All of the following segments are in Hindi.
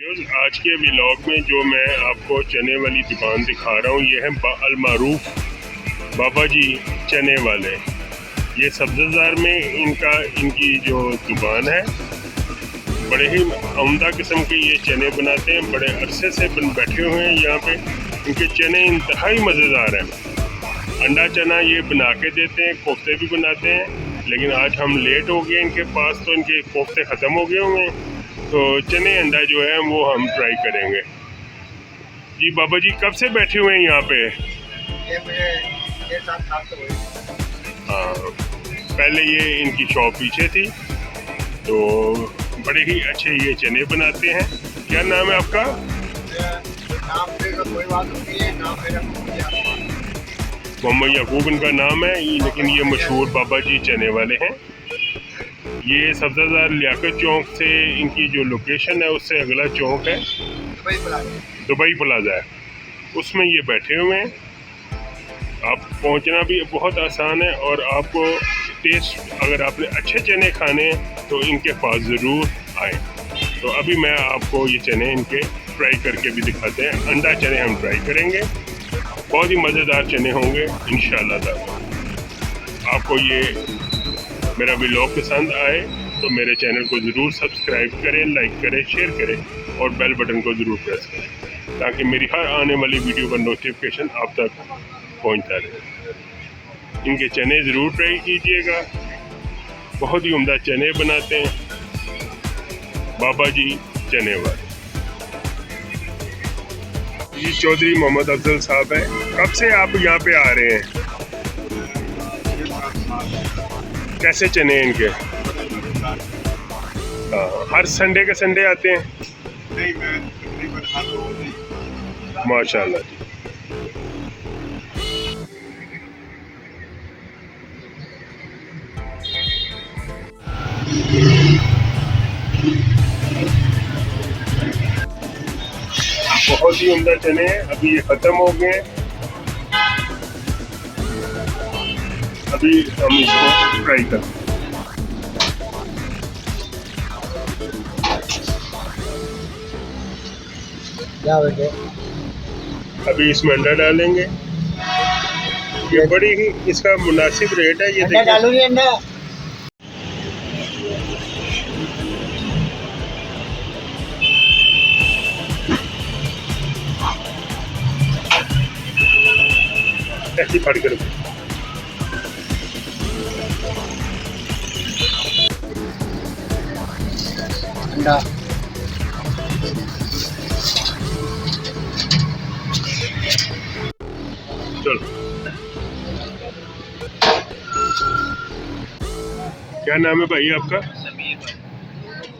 आज के व्लॉग में जो मैं आपको चने वाली दुकान दिखा रहा हूँ, ये है अल मारूफ बाबा जी चने वाले। ये सब्ज़बाज़ार में इनकी जो दुकान है, बड़े ही उम्दा किस्म के ये चने बनाते हैं। बड़े अरसे से बैठे हुए हैं यहाँ पे। इनके चने इंतहाई मज़ेदार हैं। अंडा चना ये बना के देते हैं, कोफ्ते भी बनाते हैं। लेकिन आज हम लेट हो गए इनके पास, तो इनके कोफ्ते ख़त्म हो गए हुए हैं। तो चने अंडा जो है वो हम ट्राई करेंगे। जी बाबा जी कब से बैठे हुए हैं यहाँ पे? ये मुझे 6-7 साल से हुए। हाँ, पहले ये इनकी शॉप पीछे थी, तो बड़े ही अच्छे ये चने बनाते हैं। क्या नाम है आपका? नाम मेरा कोई बात नहीं है, नाम मेरा मोहम्मद याकूब इनका नाम है, लेकिन ये मशहूर बाबा जी चने वाले हैं। ये सब्ज़बाज़ार लियाकत चौक से इनकी जो लोकेशन है उससे अगला चौक है दुबई प्लाजा है, उसमें ये बैठे हुए हैं। आप पहुंचना भी बहुत आसान है, और आपको टेस्ट अगर आपने अच्छे चने खाने हैं तो इनके पास ज़रूर आए। तो अभी मैं आपको ये चने इनके ट्राई करके भी दिखाते हैं। अंडा चने हम ट्राई करेंगे, बहुत ही मज़ेदार चने होंगे इंशाल्लाह ताला। आपको ये मेरा व्लॉग पसंद आए तो मेरे चैनल को ज़रूर सब्सक्राइब करें, लाइक करें, शेयर करें और बेल बटन को ज़रूर प्रेस करें, ताकि मेरी हर आने वाली वीडियो का नोटिफिकेशन आप तक पहुंचता रहे। इनके चने ज़रूर ट्राई कीजिएगा, बहुत ही उम्दा चने बनाते हैं बाबा जी चने वाले। ये चौधरी मोहम्मद अफजल साहब है। कब से आप यहाँ पे आ रहे हैं? कैसे चने हैं इनके? हर संडे के संडे आते हैं? नहीं, मैं तकरीबन हर रोज नहीं। माशाल्लाह जी। बहुत ही उम्दा चने हैं। अभी ये ख़त्म हो गए हैं, अभी हम इसको फ्राई करते हैं। क्या बेटे? अभी इसमें अंडा डालेंगे। ये बड़ी ही इसका मुनासिब रेट है। ये अंडा डालूंगी, अंडा ऐसी फट कर अंडा चलो। क्या नाम है भाई आपका?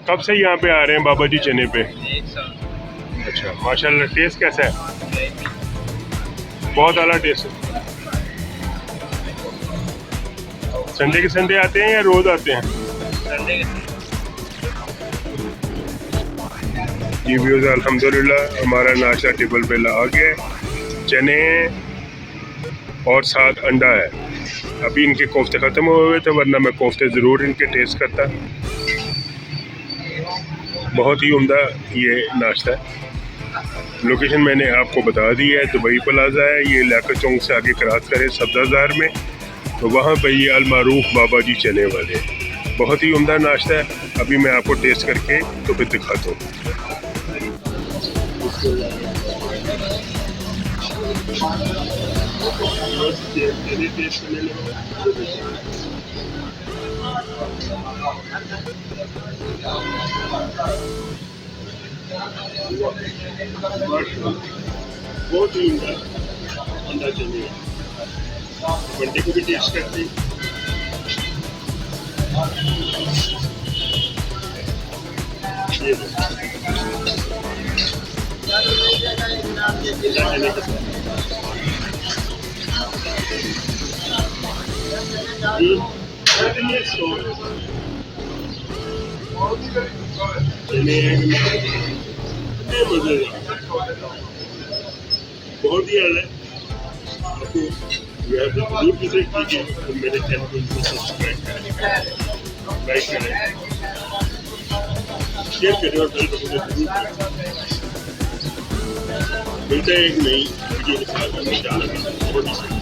कब से यहाँ पे आ रहे हैं बाबा जी चने पे? 1 साल। अच्छा, माशाल्लाह। टेस्ट कैसा है? बहुत आला टेस्ट है। संडे के संडे आते हैं या रोज आते हैं? संडे जी व्यूज़, अल्हम्दुलिल्लाह हमारा नाश्ता टेबल पे आ गया है। चने और साथ अंडा है। अभी इनके कोफ्ते ख़त्म हो गए थे, वरना मैं कोफ्ते ज़रूर इनके टेस्ट करता। बहुत ही उम्दा ये नाश्ता है। लोकेशन मैंने आपको बता दी है, दुबई प्लाजा है। ये लियाकत चौक से आगे क्रॉस करें सब्ज़बाज़ार में, तो वहाँ पर ये अल मारूफ बाबा जी चने वाले। बहुत ही उम्दा नाश्ता है। अभी मैं आपको टेस्ट करके तो फिर दिखाता हूँ। बहुत ही उम्दा अंडा चने, बंडे को भी टेस्ट करते हैं। ये बहुत ही आला है। आपको जरूर विजिट कीजिए, तो मेरे चैनल को सब्सक्राइब करें, लाइक करें। शेयर करें और बेल बटन को जरूर करें। मिलते हैं एक नई वीडियो के साथ।